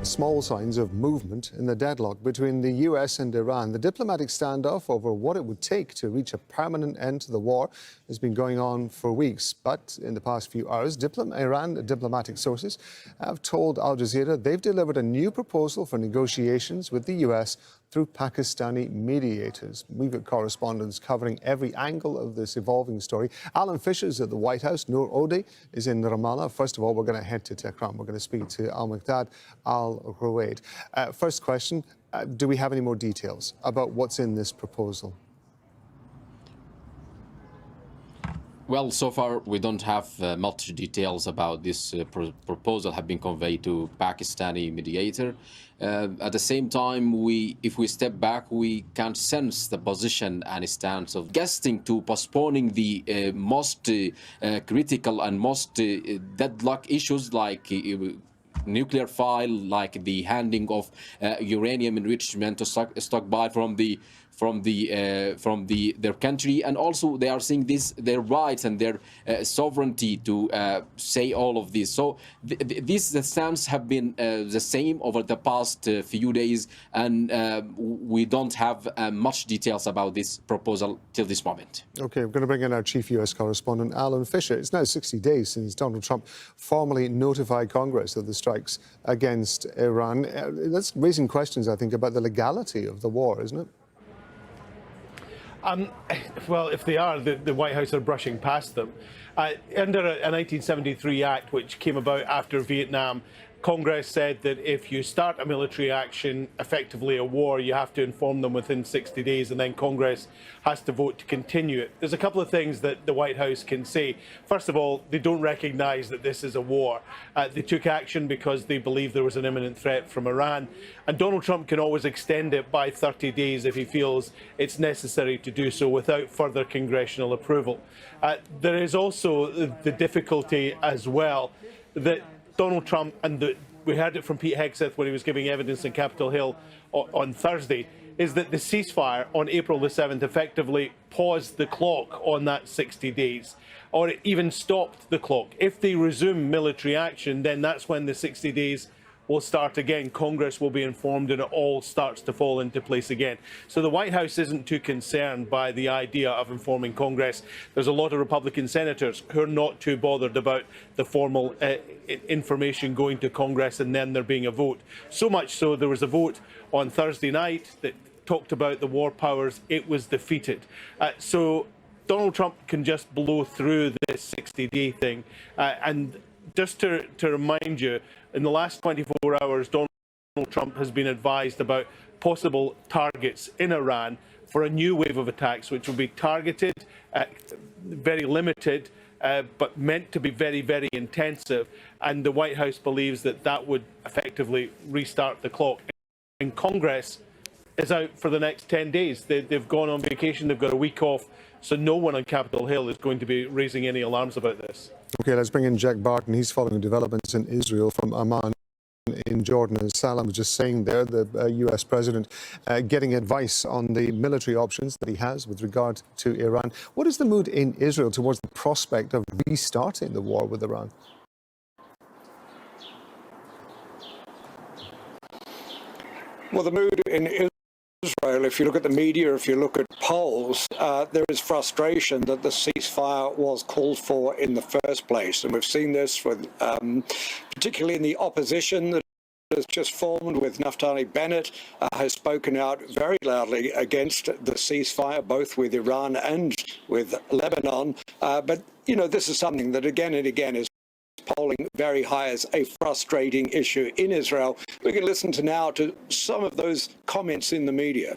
Small signs of movement in the deadlock between the US and Iran. The diplomatic standoff over what it would take to reach a permanent end to the war has been going on for weeks. But in the past few hours, Iran diplomatic sources have told Al Jazeera they've delivered a new proposal for negotiations with the US through Pakistani mediators. We've got correspondents covering every angle of this evolving story. Alan Fisher is at the White House. Noor Odeh is in Ramallah. First of all, we're going to head to Tehran. We're going to speak to Al-Muqdad Al-Ruwaid. First question, do we have any more details about what's in this proposal? Well, so far we don't have much details about this proposal have been conveyed to Pakistani mediator. At the same time, if we step back, we can sense the position and stance of guesting to postponing the most critical and most deadlock issues like nuclear file, like the handing of uranium enrichment to stockpile from their country, and also they are seeing their rights and their sovereignty to say all of this. So the stance have been the same over the past few days, and we don't have much details about this proposal till this moment. Okay, we're going to bring in our chief US correspondent, Alan Fisher. It's now 60 days since Donald Trump formally notified Congress of the strikes against Iran. That's raising questions, I think, about the legality of the war, isn't it? Well, if they are, the White House are brushing past them. Under a 1973 Act, which came about after Vietnam, Congress said that if you start a military action, effectively a war, you have to inform them within 60 days, and then Congress has to vote to continue it. There's a couple of things that the White House can say. First of all, they don't recognize that this is a war. They took action because they believe there was an imminent threat from Iran. And Donald Trump can always extend it by 30 days if he feels it's necessary to do so without further congressional approval. There is also the difficulty as well that Donald Trump, and we heard it from Pete Hegseth when he was giving evidence in Capitol Hill on Thursday, is that the ceasefire on April the 7th effectively paused the clock on that 60 days, or it even stopped the clock. If they resume military action, then that's when the 60 days will start again. Congress will be informed and it all starts to fall into place again. So the White House isn't too concerned by the idea of informing Congress. There's a lot of Republican senators who are not too bothered about the formal information going to Congress and then there being a vote. So much so there was a vote on Thursday night that talked about the war powers. It was defeated. So Donald Trump can just blow through this 60-day thing. And just to remind you, in the last 24 hours, Donald Trump has been advised about possible targets in Iran for a new wave of attacks, which will be targeted, very limited, but meant to be very, very intensive. And the White House believes that that would effectively restart the clock. And Congress is out for the next 10 days. They've gone on vacation, they've got a week off, so no one on Capitol Hill is going to be raising any alarms about this. Okay, let's bring in Jack Barton. He's following developments in Israel from Amman in Jordan. As Salam was just saying there, the US president getting advice on the military options that he has with regard to Iran. What is the mood in Israel towards the prospect of restarting the war with Iran? Well, the mood in Israel, if you look at the media, if you look at polls, there is frustration that the ceasefire was called for in the first place. And we've seen this with, particularly in the opposition that has just formed, with Naftali Bennett, has spoken out very loudly against the ceasefire, both with Iran and with Lebanon. But, you know, this is something that again and again is polling very high as a frustrating issue in Israel. We can listen now to some of those comments in the media.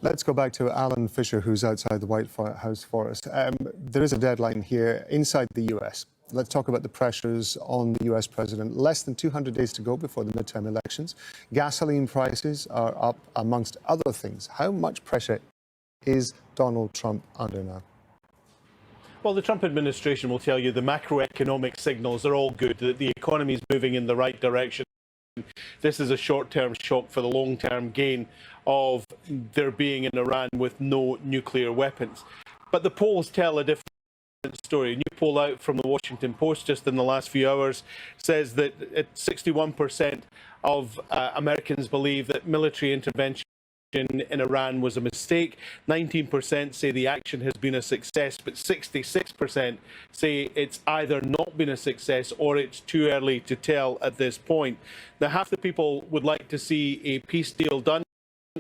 Let's go back to Alan Fisher, who's outside the White House for us. There is a deadline here inside the US. Let's talk about the pressures on the US president. Less than 200 days to go before the midterm elections. Gasoline prices are up, amongst other things. How much pressure is Donald Trump under now? Well, the Trump administration will tell you the macroeconomic signals are all good, that the economy is moving in the right direction. This is a short-term shock for the long-term gain of there being an Iran with no nuclear weapons. But the polls tell a different story. A new poll out from the Washington Post just in the last few hours says that 61% of Americans believe that military intervention in Iran was a mistake. 19% say the action has been a success, but 66% say it's either not been a success or it's too early to tell at this point. Now, half the people would like to see a peace deal done,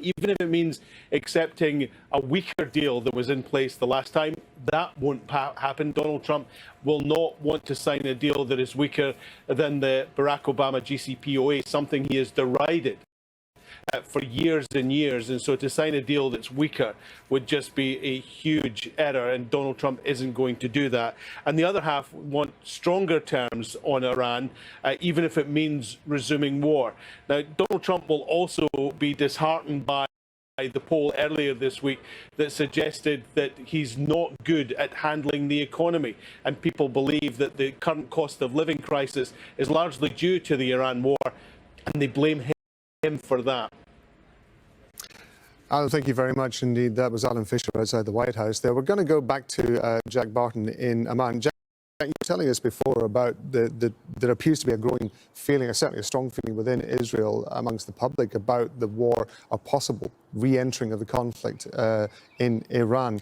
even if it means accepting a weaker deal that was in place the last time. That won't happen. Donald Trump will not want to sign a deal that is weaker than the Barack Obama JCPOA, something he has derided for years and years. And so to sign a deal that's weaker would just be a huge error, and Donald Trump isn't going to do that. And the other half want stronger terms on Iran, even if it means resuming war. Now, Donald Trump will also be disheartened by the poll earlier this week that suggested that he's not good at handling the economy, and people believe that the current cost of living crisis is largely due to the Iran war, and they blame him for that. Alan, thank you very much indeed. That was Alan Fisher outside the White House there. We're going to go back to Jack Barton in Amman. Jack, you were telling us before about there appears to be a growing feeling, certainly a strong feeling within Israel amongst the public about the war, or possible re-entering of the conflict in Iran.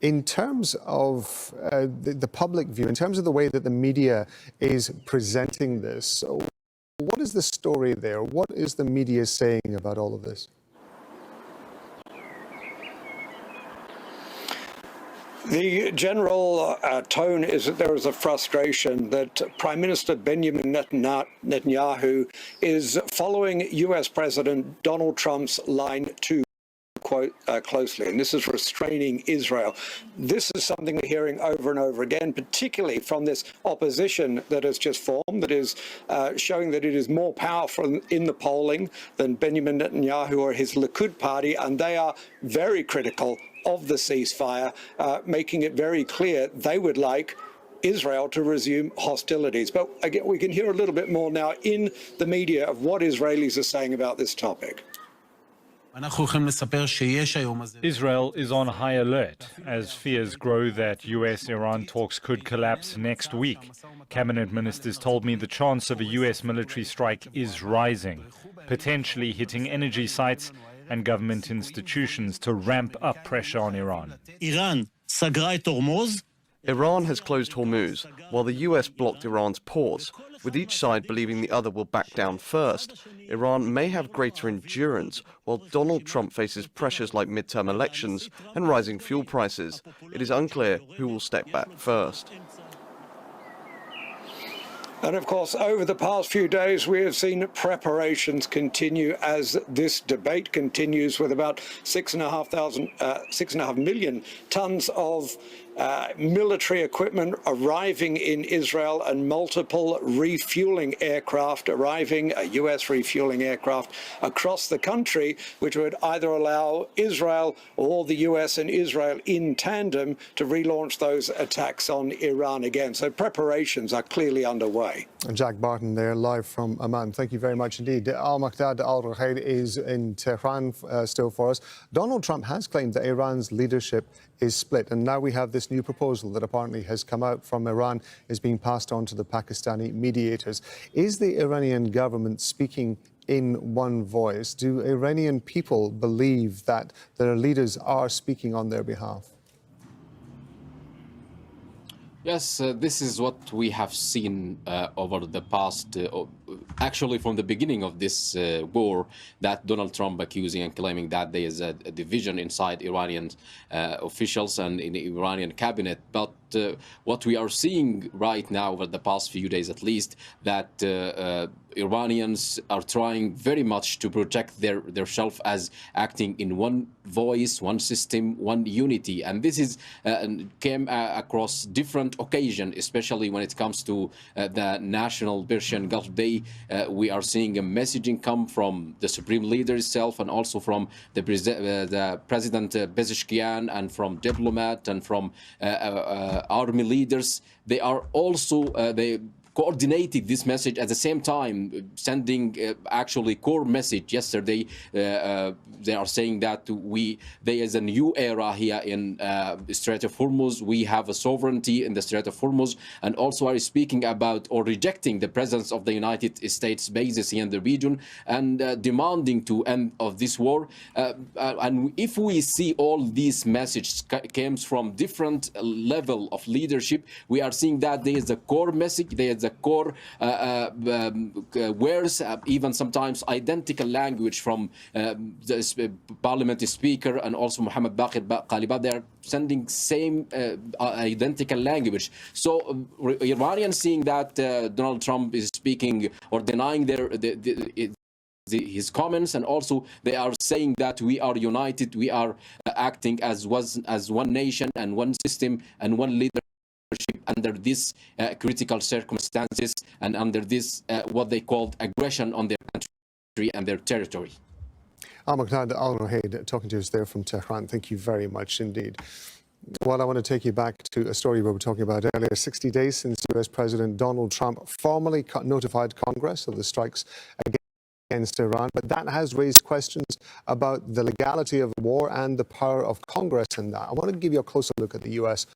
In terms of the public view, in terms of the way that the media is presenting this, what is the story there? What is the media saying about all of this? The general tone is that there is a frustration that Prime Minister Benjamin Netanyahu is following US President Donald Trump's line too closely, and this is restraining Israel. This is something we're hearing over and over again, particularly from this opposition that has just formed, that is showing that it is more powerful in the polling than Benjamin Netanyahu or his Likud party, and they are very critical of the ceasefire, making it very clear they would like Israel to resume hostilities. But again, we can hear a little bit more now in the media of what Israelis are saying about this topic. Israel is on high alert as fears grow that US-Iran talks could collapse next week. Cabinet ministers told me the chance of a US military strike is rising, potentially hitting energy sites and government institutions to ramp up pressure on Iran. Iran has closed Hormuz, while the US blocked Iran's ports, with each side believing the other will back down first. Iran may have greater endurance, while Donald Trump faces pressures like midterm elections and rising fuel prices. It is unclear who will step back first. And of course, over the past few days, we have seen preparations continue as this debate continues, with about 6.5 million tons of military equipment arriving in Israel and multiple refueling aircraft arriving, US refueling aircraft across the country, which would either allow Israel or the US and Israel in tandem to relaunch those attacks on Iran again. So preparations are clearly underway. Jack Barton there, live from Amman. Thank you very much indeed. Al-Maqdad Al-Ruhayd is in Tehran still for us. Donald Trump has claimed that Iran's leadership is split, and now we have this new proposal that apparently has come out from Iran, is being passed on to the Pakistani mediators. Is the Iranian government speaking in one voice? Do Iranian people believe that their leaders are speaking on their behalf? Yes, this is what we have seen over the past, actually from the beginning of this war, that Donald Trump accusing and claiming that there is a division inside Iranian officials and in the Iranian cabinet. But what we are seeing right now, over the past few days at least, that Iranians are trying very much to protect their self as acting in one voice, one system, one unity. And this is came across different occasions, especially when it comes to the National Persian Gulf Day. We are seeing a messaging come from the supreme leader itself, and also from the President Pezeshkian, and from diplomat, and from army leaders. They are also coordinated this message at the same time, sending actually core message. Yesterday, they are saying that there is a new era here in the Strait of Hormuz. We have a sovereignty in the Strait of Hormuz, and also are speaking about or rejecting the presence of the United States bases here in the region, and demanding to end of this war. And if we see all these messages comes from different level of leadership, we are seeing that there is a core message, there is a core words, even sometimes identical language from the parliament speaker and also Mohammed Baqir Ghalibaf. They are sending same identical language. So Iranians seeing that Donald Trump is speaking or denying his comments, and also they are saying that we are united, we are acting as one nation and one system and one leadership under these critical circumstances and under this what they called aggression on their country and their territory. Al-Muqdad Al-Ruhayd talking to us there from Tehran. Thank you very much indeed. Well, I want to take you back to a story we were talking about earlier. 60 days since US President Donald Trump formally notified Congress of the strikes against Iran, but that has raised questions about the legality of the war and the power of Congress in that. I want to give you a closer look at the US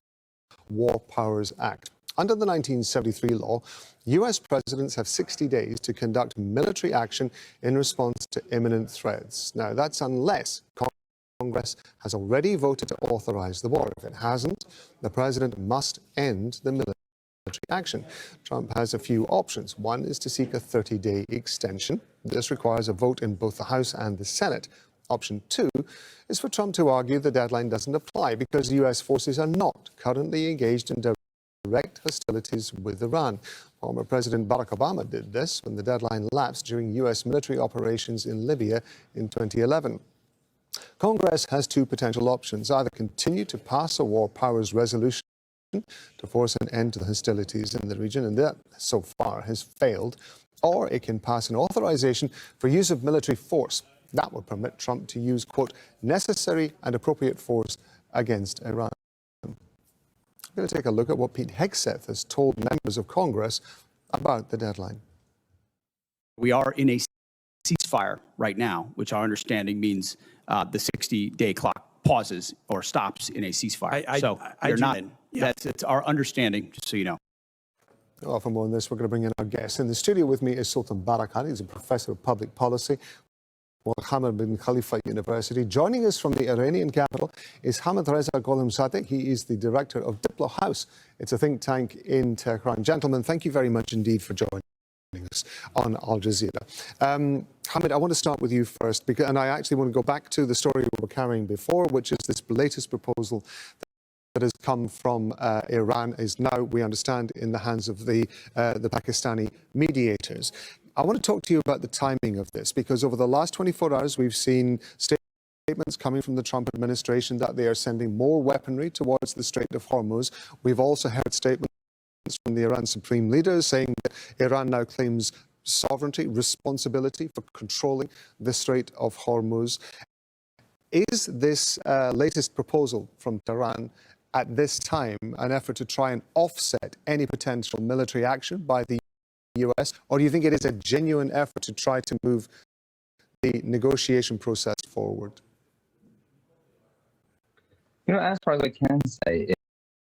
War Powers Act. Under the 1973 law, US presidents have 60 days to conduct military action in response to imminent threats. Now, that's unless Congress has already voted to authorize the war. If it hasn't, the president must end the military action. Trump has a few options. One is to seek a 30-day extension. This requires a vote in both the House and the Senate. Option two is for Trump to argue the deadline doesn't apply because US forces are not currently engaged in direct hostilities with Iran. Former President Barack Obama did this when the deadline lapsed during US military operations in Libya in 2011. Congress has two potential options: either continue to pass a war powers resolution to force an end to the hostilities in the region, and that so far has failed, or it can pass an authorization for use of military force. That would permit Trump to use, quote, necessary and appropriate force against Iran. I'm going to take a look at what Pete Hegseth has told members of Congress about the deadline. We are in a ceasefire right now, which our understanding means the 60-day clock pauses or stops in a ceasefire. That's our understanding, just so you know. Well, for more on this, we're going to bring in our guest. In the studio with me is Sultan Barakat. He's a professor of public policy at Hamad bin Khalifa University. Joining us from the Iranian capital is Hamid Reza Gholamzadeh. He is the director of Diplo House. It's a think tank in Tehran. Gentlemen, thank you very much indeed for joining us on Al Jazeera. Hamid, I want to start with you first, and I actually want to go back to the story we were carrying before, which is this latest proposal that has come from Iran is now, we understand, in the hands of the Pakistani mediators. I want to talk to you about the timing of this, because over the last 24 hours, we've seen statements coming from the Trump administration that they are sending more weaponry towards the Strait of Hormuz. We've also heard statements from the Iran supreme leader saying that Iran now claims sovereignty, responsibility for controlling the Strait of Hormuz. Is this latest proposal from Tehran at this time an effort to try and offset any potential military action by the US, or do you think it is a genuine effort to try to move the negotiation process forward? As far as I can say,